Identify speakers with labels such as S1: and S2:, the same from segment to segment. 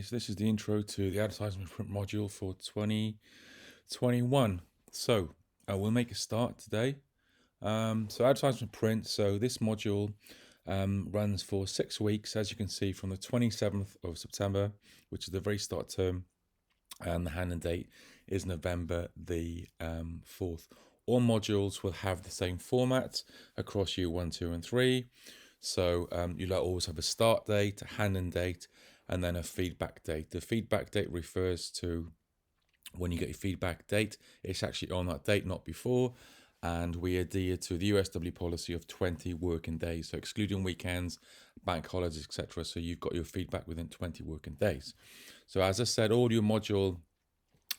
S1: So this is the intro to the advertisement print module for 2021. So we'll make a start today. So advertisement print. So this module runs for 6 weeks, as you can see, from the 27th of September, which is the very start term, and the hand and date is November the 4th. All modules will have the same format across year 1, 2, and 3. So you'll always have a start date, a hand and date, and then a feedback date. The feedback date refers to when you get your feedback date. It's actually on that date, not before. And we adhere to the USW policy of 20 working days, so excluding weekends, bank holidays, etc. So you've got your feedback within 20 working days. So as I said, all your module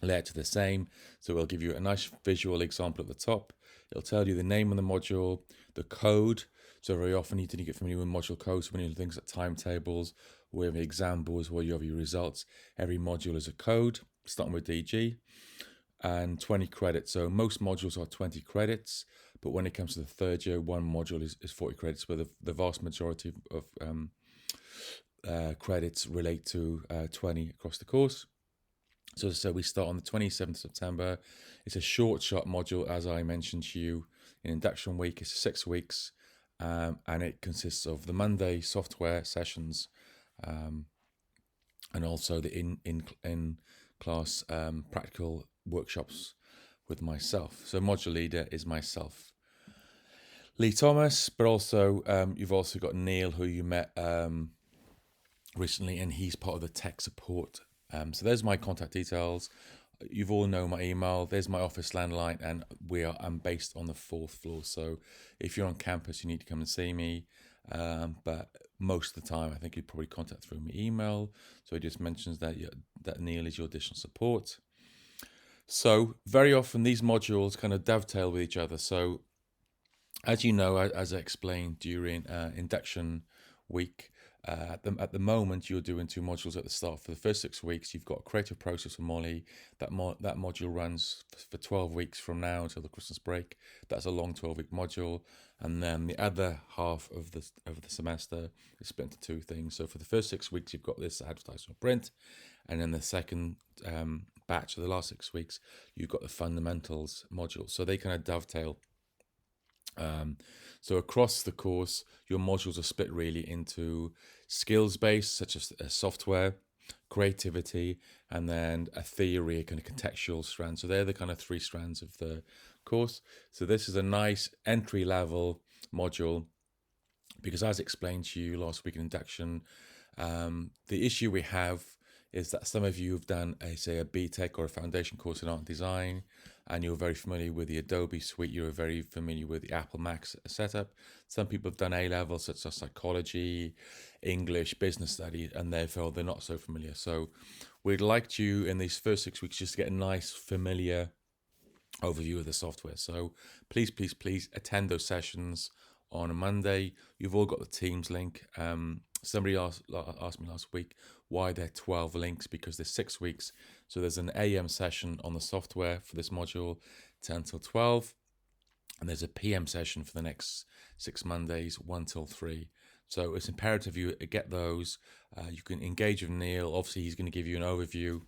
S1: layouts are the same. So we'll give you a nice visual example at the top. It'll tell you the name of the module, the code. So very often you need to get familiar with module codes when you do things like timetables, or have exam boards where you have your results. Every module is a code, starting with DG, and 20 credits. So most modules are 20 credits, but when it comes to the third year, one module is 40 credits, where the vast majority of credits relate to 20 across the course. So we start on the 27th of September. It's a short module, as I mentioned to you in induction week. It's 6 weeks, and it consists of the Monday software sessions, and also the in class practical workshops with myself. So module leader is myself, Lee Thomas, but also you've also got Neil, who you met recently, and he's part of the tech support. So there's my contact details. You've all know my email. There's my office landline, and I'm based on the 4th floor. So if you're on campus, you need to come and see me. But most of the time, I think you'd probably contact through my email. So it just mentions that Neil is your additional support. So very often these modules kind of dovetail with each other. So as you know, as I explained during induction week, at the moment you're doing 2 modules at the start. For the first 6 weeks, you've got a creative process for Molly. That module runs for 12 weeks from now until the Christmas break. That's a long 12-week module, and then the other half of the semester is split into 2 things. So for the first 6 weeks, you've got this advertisement print, and then the second batch of the last 6 weeks, you've got the fundamentals module. So they kind of dovetail. So across the course, your modules are split really into skills-based, such as software, creativity, and then a theory, a kind of contextual strand. So they're the kind of 3 strands of the course. So this is a nice entry-level module, because as explained to you last week in induction, the issue we have is that some of you have done a BTEC or a foundation course in art and design, and you're very familiar with the Adobe suite, you're very familiar with the Apple Mac setup. Some people have done A-levels such as psychology, English, business studies, and therefore they're not so familiar. So we'd like you in these first 6 weeks just to get a nice familiar overview of the software. So please attend those sessions on a Monday. You've all got the Teams link. Somebody asked me last week why there are 12 links, because there's 6 weeks. So there's an AM session on the software for this module, 10 till 12. And there's a PM session for the next 6 Mondays, 1 till 3. So it's imperative you get those. You can engage with Neil. Obviously, he's going to give you an overview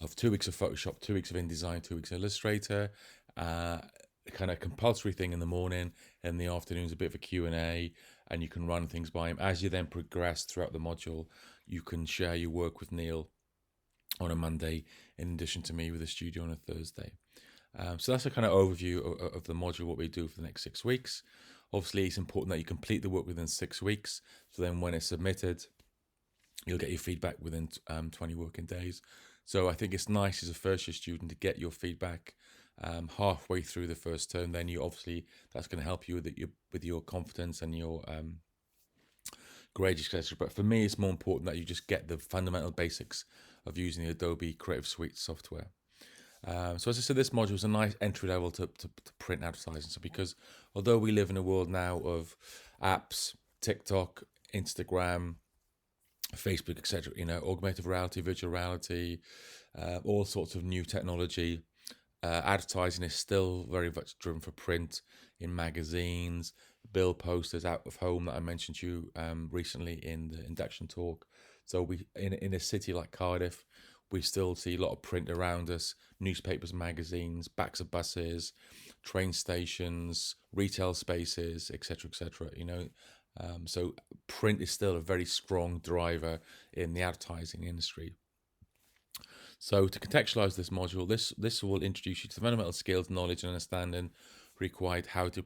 S1: of 2 weeks of Photoshop, 2 weeks of InDesign, 2 weeks of Illustrator. Kind of compulsory thing in the morning, in the afternoon's a bit of a Q&A, and you can run things by him. As you then progress throughout the module, you can share your work with Neil on a Monday, in addition to me with a studio on a Thursday. So that's a kind of overview of the module, what we do for the next 6 weeks. Obviously, it's important that you complete the work within 6 weeks, so then when it's submitted, you'll get your feedback within 20 working days. So I think it's nice as a first-year student to get your feedback halfway through the first term. Then that's going to help you with your confidence and your grades, etc. But for me, it's more important that you just get the fundamental basics of using the Adobe Creative Suite software. So as I said, this module is a nice entry level to print advertising. So because although we live in a world now of apps, TikTok, Instagram, Facebook, etc., augmented reality, virtual reality, all sorts of new technology, advertising is still very much driven for print in magazines, bill posters, out of home that I mentioned to you recently in the induction talk. So we in a city like Cardiff, we still see a lot of print around us: newspapers, magazines, backs of buses, train stations, retail spaces, etc., etc. So print is still a very strong driver in the advertising industry. So to contextualize this module, this will introduce you to the fundamental skills, knowledge, and understanding required how to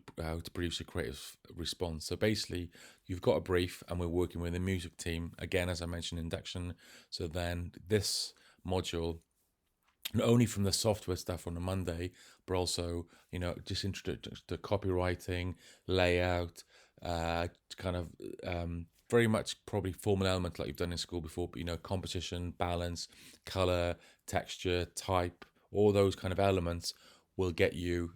S1: produce a creative response. So basically, you've got a brief, and we're working with a music team again, as I mentioned, induction. So then this module, not only from the software stuff on a Monday, but also just introduce to copywriting, layout, kind of very much probably formal elements like you've done in school before, but composition, balance, color, texture, type, all those kind of elements will get you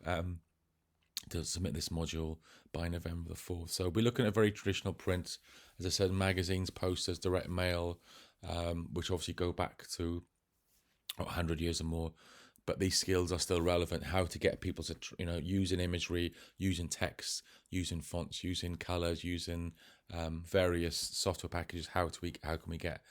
S1: to submit this module by November the 4th. So we're looking at very traditional print, as I said, magazines, posters, direct mail, which obviously go back to 100 years or more, but these skills are still relevant. How to get people to using imagery, using text, using fonts, using colors, using various software packages. How can we get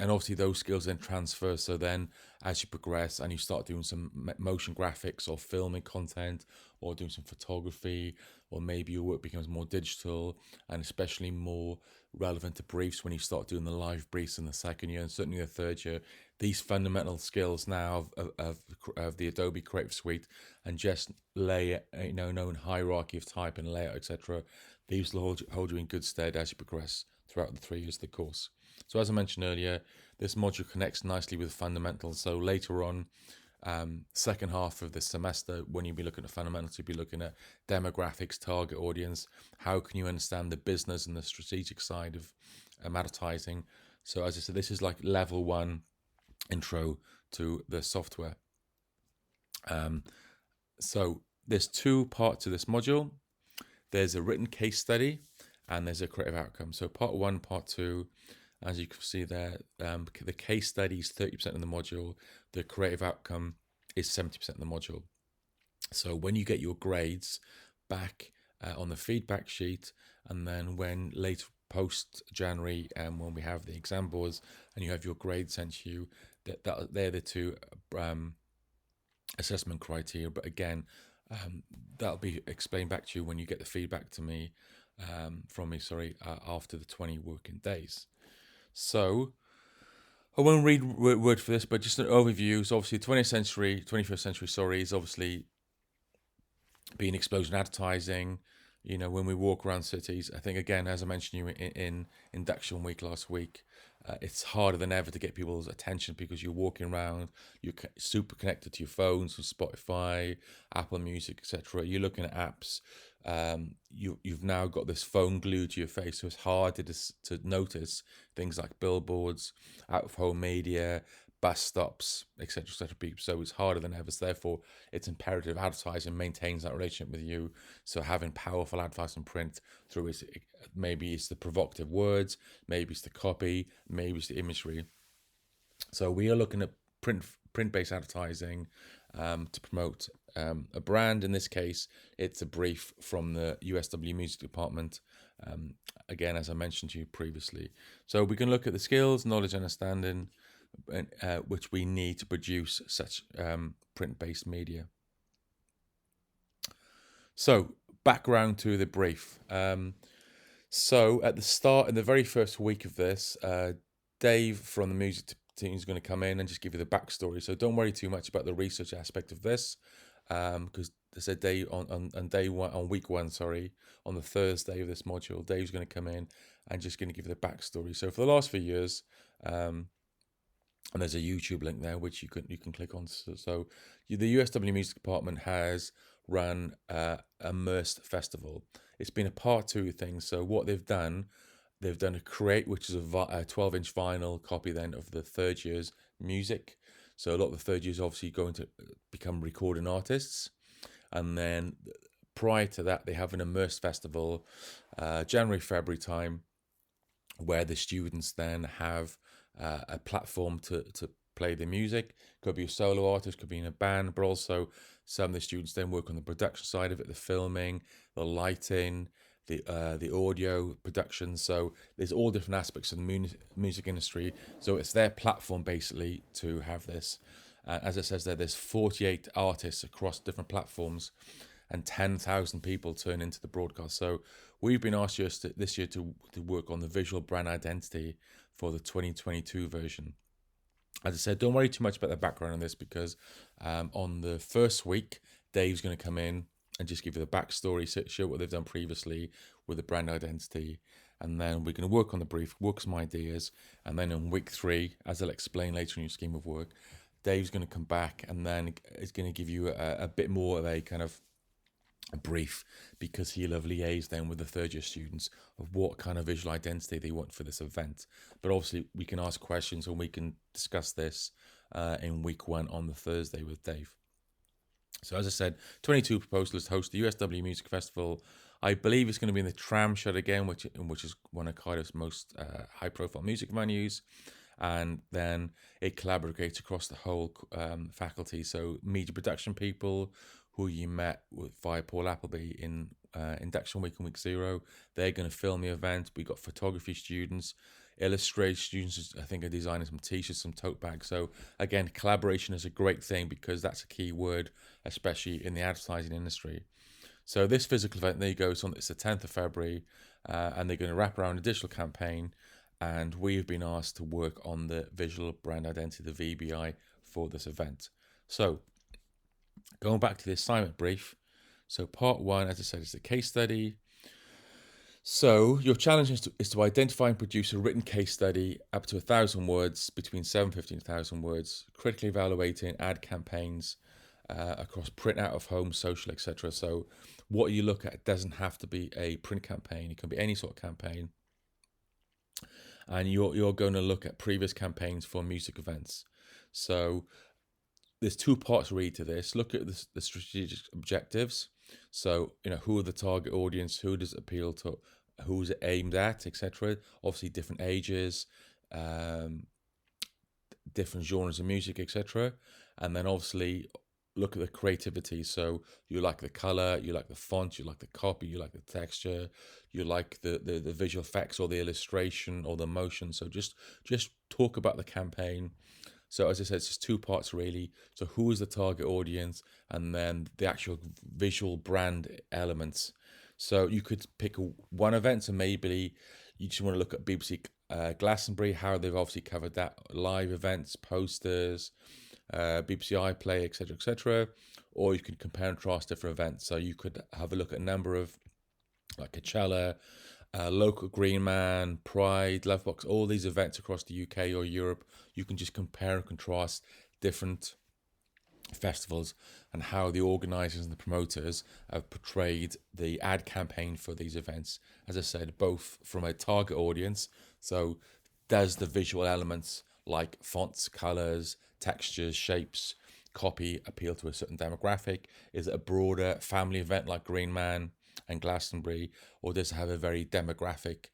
S1: and obviously those skills then transfer. So then as you progress and you start doing some motion graphics or filming content or doing some photography, or maybe your work becomes more digital and especially more relevant to briefs when you start doing the live briefs in the second year and certainly the third year, these fundamental skills now of the Adobe Creative Suite and just layer, known hierarchy of type and layout, etc. These will hold you in good stead as you progress throughout the 3 years of the course. So as I mentioned earlier, this module connects nicely with fundamentals. So later on, second half of the semester, when you'll be looking at fundamentals, you'll be looking at demographics, target audience. How can you understand the business and the strategic side of advertising? So as I said, this is like level 1 intro to the software. So there's 2 parts to this module. There's a written case study and there's a creative outcome. So part 1, part 2, as you can see there, the case study is 30% of the module. The creative outcome is 70% of the module. So when you get your grades back on the feedback sheet, and then when later post January, when we have the exam boards and you have your grades sent to you, they're the 2 assessment criteria. But again, that'll be explained back to you when you get the feedback to me from me, after the 20 working days. So I won't read word for this, but just an overview. So obviously 21st century, is obviously being exposed in advertising. When we walk around cities, I think, again, as I mentioned you in induction week last week, it's harder than ever to get people's attention because you're walking around, you're super connected to your phones, with Spotify, Apple Music, etc. You're looking at apps. You've now got this phone glued to your face, so it's hard to notice things like billboards, out-of-home media, bus stops, etc., etc. So it's harder than ever. So therefore, it's imperative advertising maintains that relationship with you. So having powerful advertising print through maybe it's the provocative words, maybe it's the copy, maybe it's the imagery. So we are looking at print-based advertising to promote a brand. In this case, it's a brief from the USW Music Department. Again, as I mentioned to you previously. So we can look at the skills, knowledge, understanding, which we need to produce such print-based media. So background to the brief. So at the start, in the very first week of this, Dave from the music team is going to come in and just give you the backstory. So don't worry too much about the research aspect of this, because they said on week 1, on the Thursday of this module, Dave's going to come in and just going to give you the backstory. So for the last few years, and there's a YouTube link there which you can click on. So the USW Music Department has run a Immersed Festival. It's been a part 2 thing. So what they've done a create, which is a 12-inch vinyl copy then of the third year's music. So a lot of the third years obviously going to become recording artists. And then prior to that, they have an Immersed Festival, January, February time, where the students then have a platform to play the music. Could be a solo artist, could be in a band, but also some of the students then work on the production side of it, the filming, the lighting, the audio production. So there's all different aspects of the music industry. So it's their platform basically to have this. As it says there, there's 48 artists across different platforms, and 10,000 people turn into the broadcast. So we've been asked this year to work on the visual brand identity for the 2022 version. As I said, don't worry too much about the background on this, because on the first week, Dave's going to come in and just give you the backstory, show what they've done previously with the brand identity. And then we're going to work on the brief, work some ideas. And then in week 3, as I'll explain later in your scheme of work, Dave's going to come back and then is going to give you a bit more of a kind of a brief, because he'll have liaised then with the third year students of what kind of visual identity they want for this event. But obviously we can ask questions and we can discuss this in week 1 on the Thursday with Dave. So as I said, 22 proposals to host the USW Music Festival. I believe it's going to be in the Tram Shed again, which is one of Cardiff's most high-profile music venues. And then it collaborates across the whole faculty. So media production people who you met with via Paul Appleby in induction week and week 0, they're going to film the event. We got photography students, illustrated students, I think, are designing some t-shirts, some tote bags. So again, collaboration is a great thing, because that's a key word, especially in the advertising industry. So this physical event, there you go, it's the 10th of February, and they're going to wrap around a digital campaign, and we've been asked to work on the visual brand identity, the VBI, for this event. So going back to the assignment brief, so part 1, as I said, is the case study. So your challenge is to identify and produce a written case study up to 1,000 words, between 750 and 1,000 words, critically evaluating ad campaigns across print, out of home, social, etc. So what you look at doesn't have to be a print campaign. It can be any sort of campaign. And you're going to look at previous campaigns for music events. So there's 2 parts really to this. Look at the strategic objectives. So, who are the target audience? Who does it appeal to? Who's it aimed at, etc. Obviously, different ages, different genres of music, etc. And then obviously look at the creativity. So you like the color, you like the font, you like the copy, you like the texture, you like the visual effects or the illustration or the motion. So just talk about the campaign. So as I said, it's just 2 parts really. So who is the target audience, and then the actual visual brand elements. So you could pick one event, so maybe you just want to look at BBC Glastonbury, how they've obviously covered that, live events, posters, BBC iPlayer, etc., etc. Or you could compare and contrast different events. So you could have a look at a number of, like Coachella, local Green Man, Pride, Lovebox, all these events across the UK or Europe. You can just compare and contrast different festivals and how the organisers and the promoters have portrayed the ad campaign for these events. As I said, both from a target audience, so does the visual elements like fonts, colours, textures, shapes, copy appeal to a certain demographic? Is it a broader family event like Green Man and Glastonbury, or does it have a very demographic,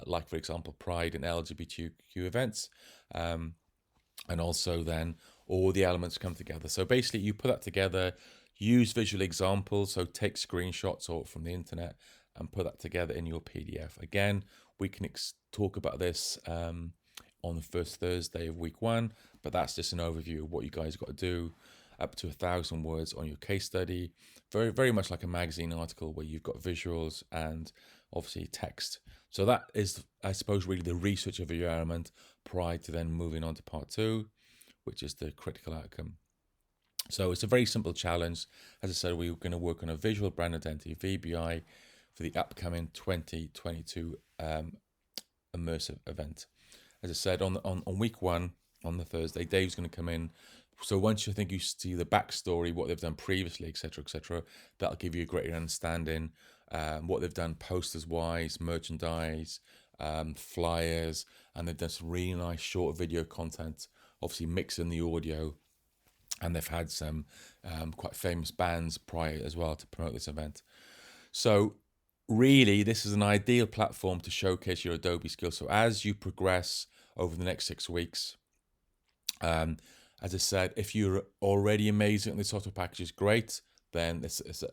S1: like for example Pride and LGBTQ events? And also then all the elements come together. So basically you put that together, use visual examples, so take screenshots or from the internet and put that together in your PDF. Again, we can talk about this on the first Thursday of week 1, but that's just an overview of what you guys got to do, up to 1,000 words on your case study. Very, very much like a magazine article where you've got visuals and obviously text. So that is, I suppose, really the research of your element prior to then moving on to part 2, which is the critical outcome. So it's a very simple challenge. As I said, we're going to work on a visual brand identity, VBI, for the upcoming 2022 immersive event. As I said, on week 1, on the Thursday, Dave's going to come in. So once you think you see the backstory, what they've done previously, etc., that'll give you a greater understanding what they've done posters-wise, merchandise, flyers, and they've done some really nice short video content, obviously mixing the audio, and they've had some quite famous bands prior as well to promote this event. So really, this is an ideal platform to showcase your Adobe skills. So as you progress over the next 6 weeks, as I said, if you're already amazing at the software packages, great. then it's an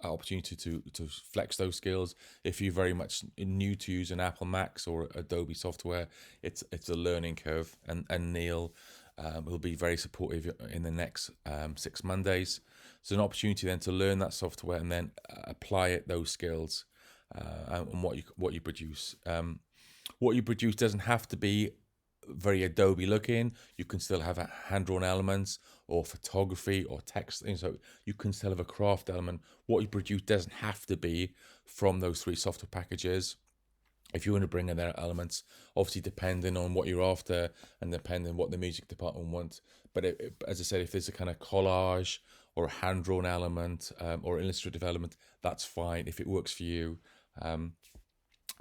S1: opportunity to flex those skills. If you're very much new to using Apple Macs or Adobe software, it's a learning curve, and Neil will be very supportive in the next 6 Mondays. So an opportunity then to learn that software and then apply those skills and what you produce. What you produce doesn't have to be very Adobe looking. You can still have hand-drawn elements or photography or text. So you can still have a craft element. What you produce doesn't have to be from those 3 software packages. If you want to bring in their elements, obviously depending on what you're after and depending on what the music department wants. But as I said, if there's a kind of collage or a hand-drawn element or illustrative element, that's fine if it works for you. And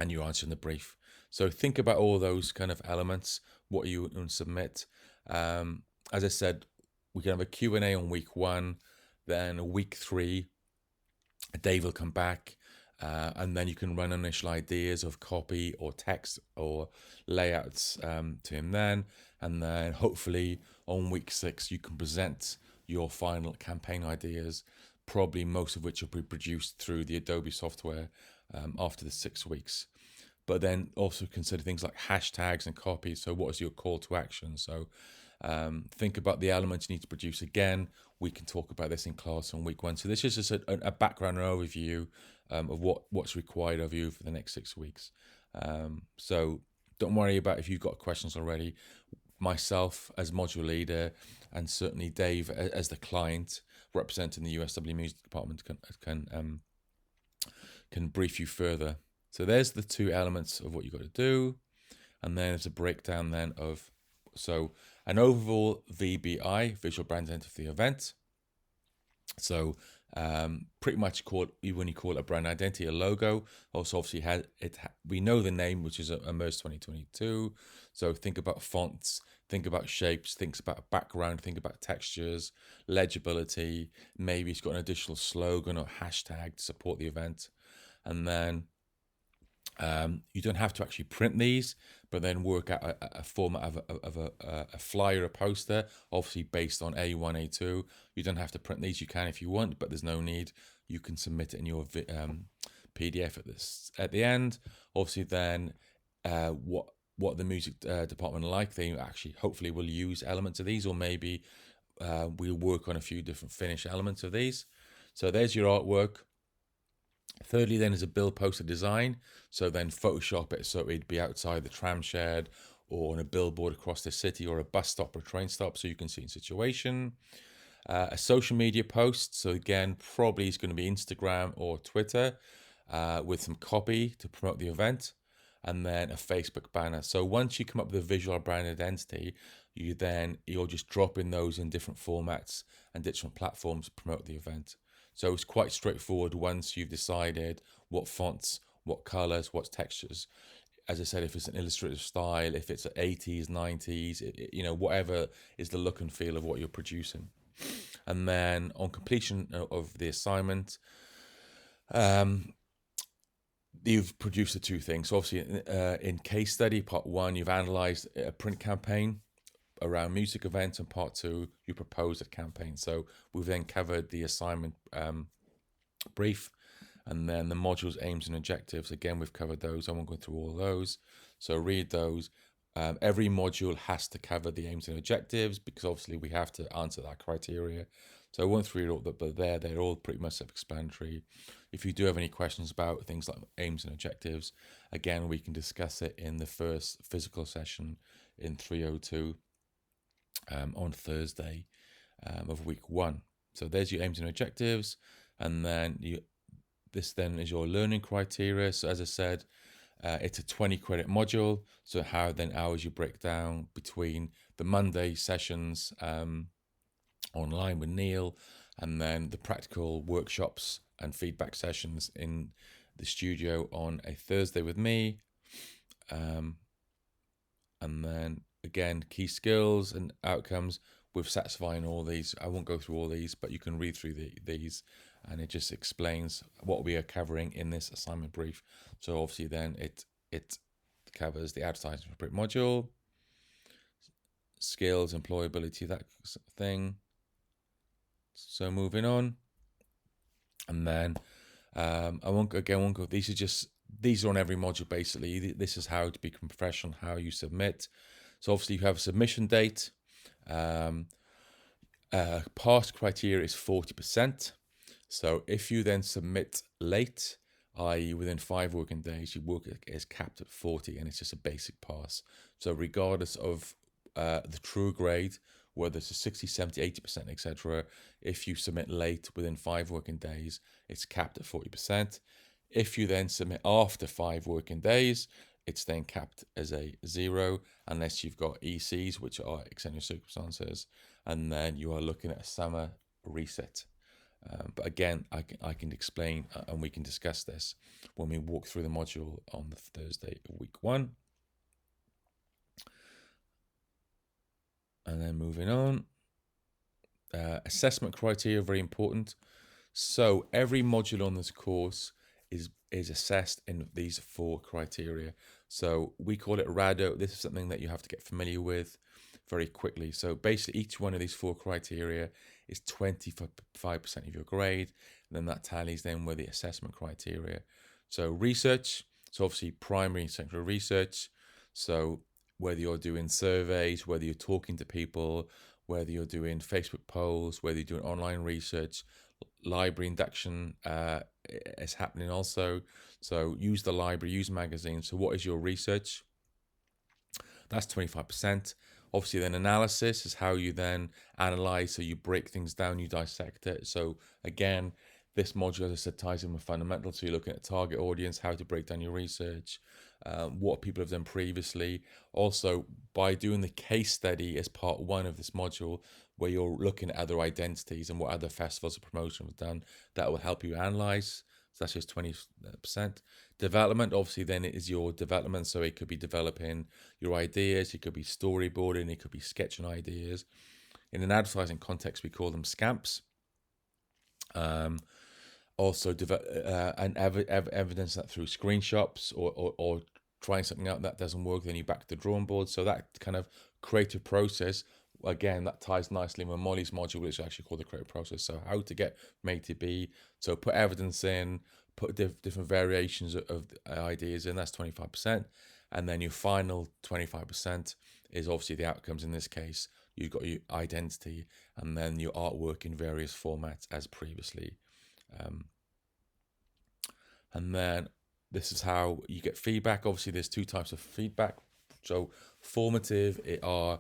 S1: you're answering the brief. So think about all those kind of elements, what you want to submit. As I said, we can have a Q&A on week 1, then week 3, Dave will come back, and then you can run initial ideas of copy or text or layouts to him then. And then hopefully on week 6, you can present your final campaign ideas, probably most of which will be produced through the Adobe software after the 6 weeks. But then also consider things like hashtags and copy. So what is your call to action? So think about the elements you need to produce. Again, we can talk about this in class on week 1. So this is just a background overview of what's required of you for the next 6 weeks. So don't worry about if you've got questions already. Myself as module leader and certainly Dave as the client representing the USW music department can brief you further. So there's the 2 elements of what you've got to do. And then there's a breakdown then of, so an overall VBI, visual brand identity for the event. So pretty much when you call it a brand identity, a logo. Also obviously we know the name, which is Immerse 2022. So think about fonts, think about shapes, think about background, think about textures, legibility. Maybe it's got an additional slogan or hashtag to support the event. And then you don't have to actually print these, but then work out a format of a flyer, a poster, obviously based on A1, A2. You don't have to print these. You can if you want, but there's no need. You can submit it in your PDF at the end. Obviously, then what the music department like, they actually hopefully will use elements of these, or maybe we'll work on a few different finish elements of these. So there's your artwork. Thirdly, then is a bill poster design. So then Photoshop it so it'd be outside the tram shed or on a billboard across the city or a bus stop or a train stop so you can see in situation. A social media post. So again, probably it's going to be Instagram or Twitter with some copy to promote the event. And then a Facebook banner. So once you come up with a visual brand identity, you'll just drop in those in different formats and different platforms to promote the event. So it's quite straightforward once you've decided what fonts, what colors, what textures. As I said, if it's an illustrative style, if it's 80s, 90s, whatever is the look and feel of what you're producing. And then on completion of the assignment, you've produced the 2 things. So obviously in case study, part 1, you've analyzed a print campaign around music events, and part 2, you propose a campaign. So we've then covered the assignment brief, and then the modules, aims and objectives. Again, we've covered those. I won't go through all of those. So read those. Every module has to cover the aims and objectives because obviously we have to answer that criteria. So I won't read all that, but they're all pretty much self-explanatory. If you do have any questions about things like aims and objectives, again, we can discuss it in the first physical session in 302 on Thursday of week 1. So there's your aims and objectives, and then this then is your learning criteria. So as I said, it's a 20 credit module. So how then hours you break down between the Monday sessions online with Neil, and then the practical workshops and feedback sessions in the studio on a Thursday with me. And then again, key skills and outcomes with satisfying all these. I won't go through all these, but you can read through these, and it just explains what we are covering in this assignment brief. So obviously then it covers the advertising for print module, skills, employability, that thing. So moving on. And then I won't go. These are on every module basically. This is how to become professional, how you submit. So obviously you have a submission date. Um, Pass criteria is 40%. So if you then submit late, i.e. within 5 working days, your work is capped at 40 and it's just a basic pass. So regardless of the true grade, whether it's a 60, 70, 80%, etc., if you submit late within 5 working days, it's capped at 40%. If you then submit after 5 working days, it's then capped as a 0 unless you've got ECs, which are extenuating circumstances, and then you are looking at a summer reset. But again, I can explain and we can discuss this when we walk through the module on the Thursday of week 1. And then moving on, assessment criteria, very important. So every module on this course is assessed in these 4 criteria. So we call it RADO. This is something that you have to get familiar with very quickly. So basically each one of these 4 criteria is 25% of your grade. And then that tallies then with the assessment criteria. So research, so obviously primary and secondary research. So whether you're doing surveys, whether you're talking to people, whether you're doing Facebook polls, whether you're doing online research, library induction is happening also. So use the library, use magazines. So what is your research? That's 25%. Obviously, then analysis is how you then analyze. So you break things down, you dissect it. So again, this module, as I said, ties in with fundamentals. So you're looking at target audience, how to break down your research, what people have done previously. Also, by doing the case study as part 1 of this module, where you're looking at other identities and what other festivals or promotions have done, that will help you analyze. So that's just 20%. Development, obviously, then it is your development. So it could be developing your ideas, it could be storyboarding, it could be sketching ideas. In an advertising context, we call them scamps. Also, evidence that through screenshots or trying something out that doesn't work, then you back to the drawing board. So that kind of creative process, again, that ties nicely with Molly's module, which is actually called the creative process. So how to get from A to B. So put evidence in, put different variations of ideas in. That's 25%. And then your final 25% is obviously the outcomes. In this case, you've got your identity and then your artwork in various formats as previously. And then this is how you get feedback. Obviously, there's 2 types of feedback. So formative, it are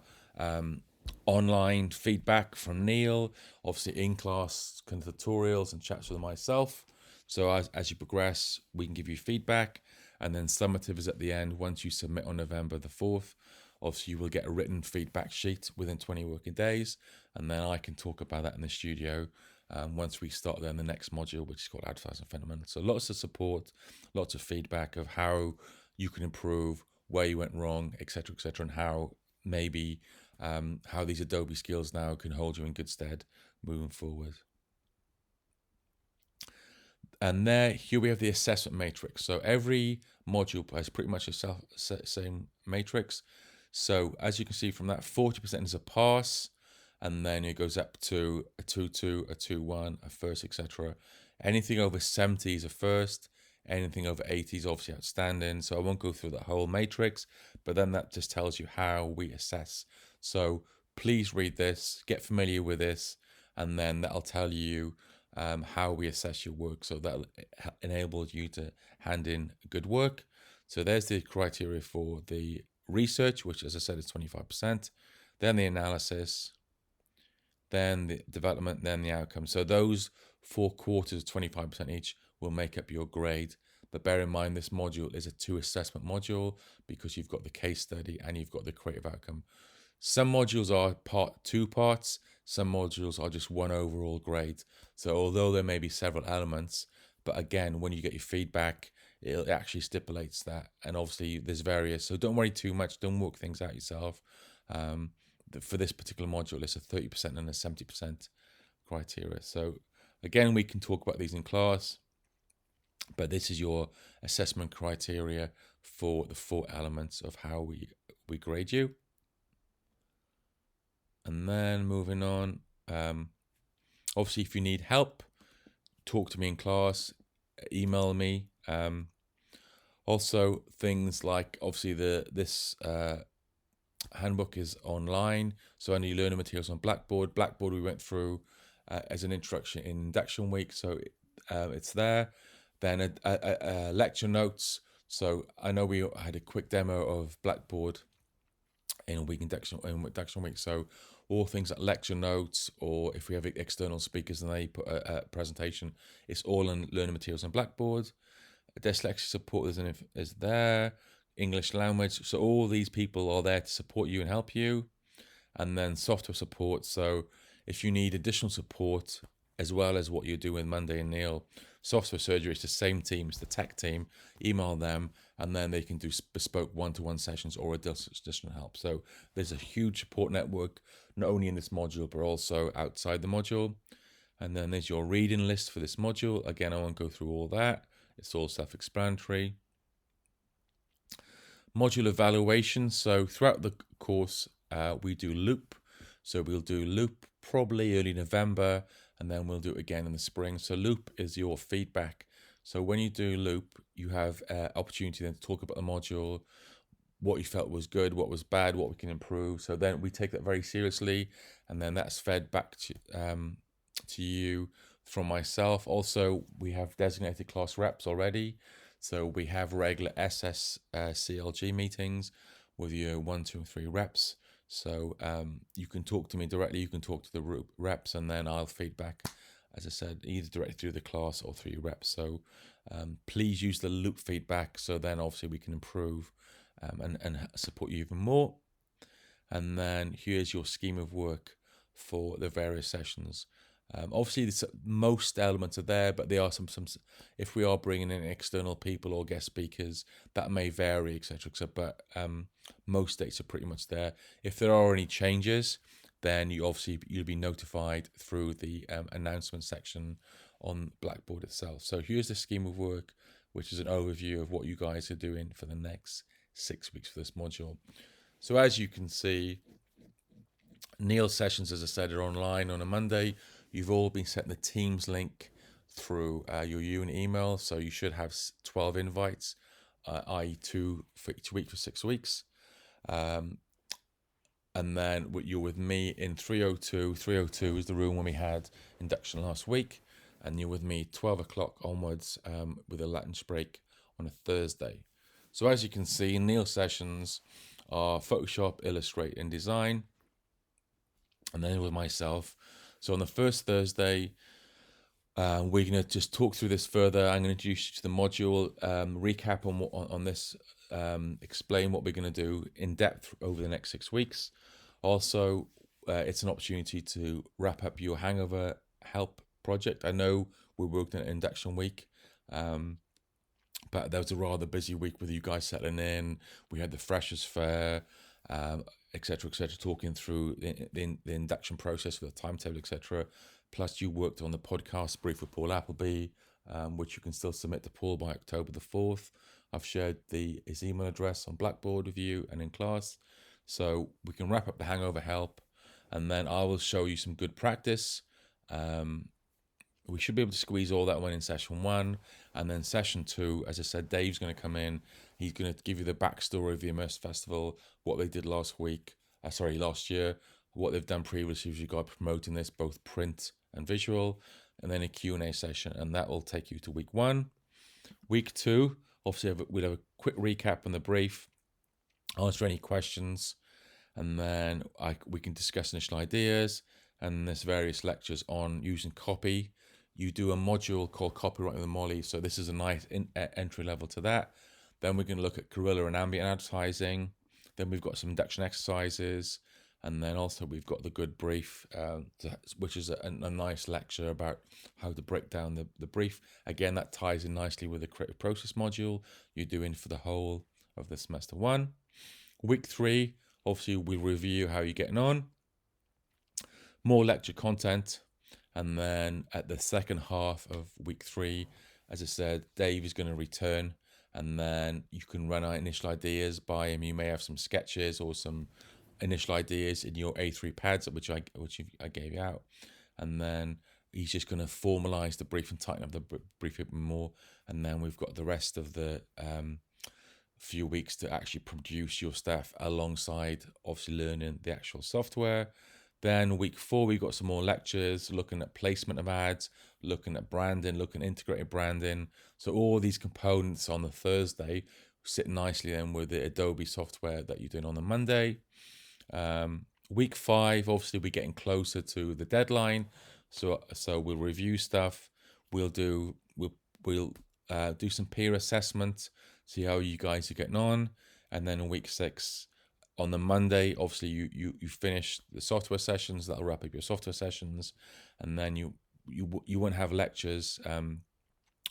S1: online feedback from Neil, obviously in-class kind of tutorials and chats with myself. So as you progress, we can give you feedback. And then summative is at the end. Once you submit on November the 4th, obviously you will get a written feedback sheet within 20 working days. And then I can talk about that in the studio once we start then the next module, which is called Advertising Fundamentals. So lots of support, lots of feedback of how you can improve, where you went wrong, etc., and how maybe how these Adobe skills now can hold you in good stead moving forward. And here we have the assessment matrix. So every module has pretty much a same matrix. So as you can see from that, 40% is a pass, and then it goes up to a 2-2, a 2-1, a first, etc. Anything over 70 is a first. Anything over 80 is obviously outstanding. So I won't go through that whole matrix, but then that just tells you how we assess. So please read this, get familiar with this, and then that'll tell you how we assess your work. So that enables you to hand in good work. So there's the criteria for the research, which, as I said, is 25%. Then the analysis, then the development, then the outcome. So those 4 quarters, 25% each, will make up your grade. But bear in mind, this module is a 2 assessment module because you've got the case study and you've got the creative outcome. Some modules are 2 parts, some modules are just 1 overall grade. So although there may be several elements, but again, when you get your feedback, it actually stipulates that. And obviously there's various, so don't worry too much, don't work things out yourself. For this particular module, it's a 30% and a 70% criteria. So again, we can talk about these in class, but this is your assessment criteria for the 4 elements of how we grade you. And then moving on, obviously, if you need help, talk to me in class, email me. Also, things like obviously this handbook is online, so any learning materials on Blackboard. Blackboard we went through as an introduction in induction week, so it's there. Then lecture notes. So I know we had a quick demo of Blackboard in a week induction week. So all things like lecture notes, or if we have external speakers and they put a presentation, it's all in learning materials on Blackboard. Dyslexia support is there. English language. So all these people are there to support you and help you. And then software support. So if you need additional support as well as what you do with Monday and Neil, software surgery is the same team, it's the tech team. Email them, and then they can do bespoke one-to-one sessions or additional help. So there's a huge support network, not only in this module but also outside the module. And then there's your reading list for this module. Again, I won't go through all that. It's all self-explanatory. Module evaluation. So throughout the course, we do loop. So we'll do loop probably early November, and then we'll do it again in the spring. So loop is your feedback. So when you do loop, you have opportunity then to talk about the module, what you felt was good, what was bad, what we can improve. So then we take that very seriously, and then that's fed back to you from myself. Also, we have designated class reps already. So we have regular SSCLG meetings with your 1, 2, and 3 reps. So you can talk to me directly, you can talk to the reps, and then I'll feedback, as I said, either directly through the class or through your reps. So please use the loop feedback, so then obviously we can improve and support you even more. And then here's your scheme of work for the various sessions. Obviously, most elements are there, but there are some. If we are bringing in external people or guest speakers, that may vary, etc. But most dates are pretty much there. If there are any changes, then you'll be notified through the announcement section on Blackboard itself. So here's the scheme of work, which is an overview of what you guys are doing for the next 6 weeks for this module. So as you can see, Neil's sessions, as I said, are online on a Monday. You've all been sent the Teams link through your unit email, so you should have 12 invites, i.e. 2 for each week for 6 weeks. And then you're with me in 302. 302 is the room when we had induction last week, and you're with me 12 o'clock onwards with a lunch break on a Thursday. So as you can see, Neil's sessions are Photoshop, Illustrate, and Design, and then with myself. So on the first Thursday, we're going to just talk through this further. I'm going to introduce you to the module, recap on this, explain what we're going to do in depth over the next 6 weeks. Also, it's an opportunity to wrap up your hangover help project. I know we worked in induction week, but that was a rather busy week with you guys settling in. We had the Freshers Fair, etc., talking through the induction process for the timetable, etc. Plus, you worked on the podcast brief with Paul Appleby, which you can still submit to Paul by October the 4th. I've shared his email address on Blackboard with you and in class. So we can wrap up the hangover help, and then I will show you some good practice. We should be able to squeeze all that one in session 1, and then session 2, as I said, Dave's going to come in. He's going to give you the backstory of the Immerse Festival, what they did last year, what they've done previously with regard to promoting this, both print and visual, and then a Q&A session, and that will take you to week 1. Week 2, obviously we'll have a quick recap on the brief, answer any questions, and then we can discuss initial ideas, and there's various lectures on using copy. You do a module called Copywriting with Molly, so this is a nice entry level to that. Then we're going to look at guerrilla and ambient advertising. Then we've got some induction exercises, and then also we've got the good brief, which is a nice lecture about how to break down the brief. Again, that ties in nicely with the creative process module you're doing for the whole of the semester 1. Week 3, obviously we'll review how you're getting on. More lecture content. And then at the second half of week 3, as I said, Dave is going to return, and then you can run out initial ideas by him. You may have some sketches or some initial ideas in your A3 pads, which I gave you out. And then he's just going to formalize the brief and tighten up the brief a bit more. And then we've got the rest of the few weeks to actually produce your stuff alongside obviously learning the actual software. Then week 4, we've got some more lectures looking at placement of ads, looking at branding, looking at integrated branding. So all these components on the Thursday sit nicely then with the Adobe software that you're doing on the Monday. Week 5, obviously we're getting closer to the deadline, so we'll review stuff. We'll do some peer assessment, see how you guys are getting on, and then in week 6, on the Monday, obviously you finish the software sessions. That'll wrap up your software sessions, and then you won't have lectures on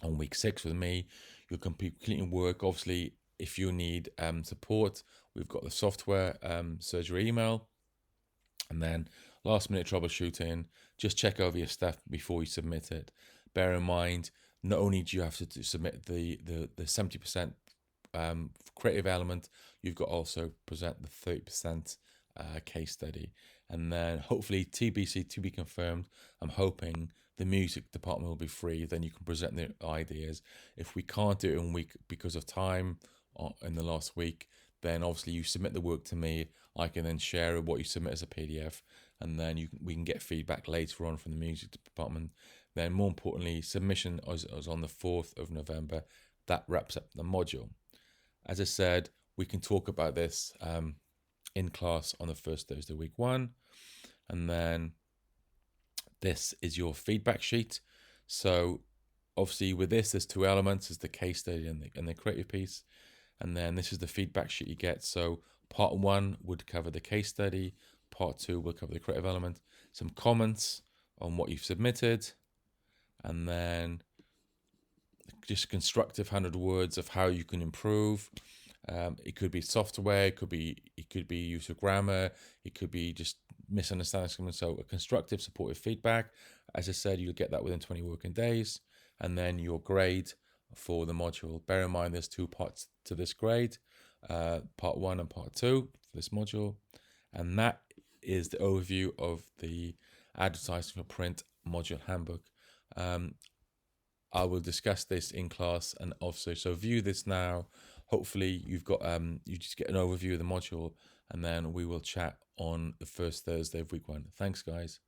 S1: week 6 with me. You'll completely work. Obviously, if you need support, we've got the software surgery email. And then last minute troubleshooting, just check over your stuff before you submit it. Bear in mind, not only do you have to submit the 70% creative element, you've got to also present the 30% case study. And then hopefully TBC, to be confirmed, I'm hoping the music department will be free. Then you can present the ideas. If we can't do it in a week because of time in the last week, then obviously you submit the work to me. I can then share what you submit as a PDF, and then we can get feedback later on from the music department. Then more importantly, submission is on the 4th of November. That wraps up the module. As I said, we can talk about this in class on the first Thursday, week 1. And then this is your feedback sheet. So obviously with this, there's 2 elements. There's the case study and the creative piece. And then this is the feedback sheet you get. So part 1 would cover the case study. Part 2 will cover the creative element. Some comments on what you've submitted. And then just constructive 100 words of how you can improve. It could be software, it could be use of grammar, it could be just misunderstanding something. So a constructive, supportive feedback. As I said, you'll get that within 20 working days. And then your grade for the module. Bear in mind there's 2 parts to this grade, part 1 and part 2 for this module. And that is the overview of the advertising for print module handbook. I will discuss this in class and also, so view this now. Hopefully you've got you just get an overview of the module, and then we will chat on the first Thursday of week 1. Thanks guys.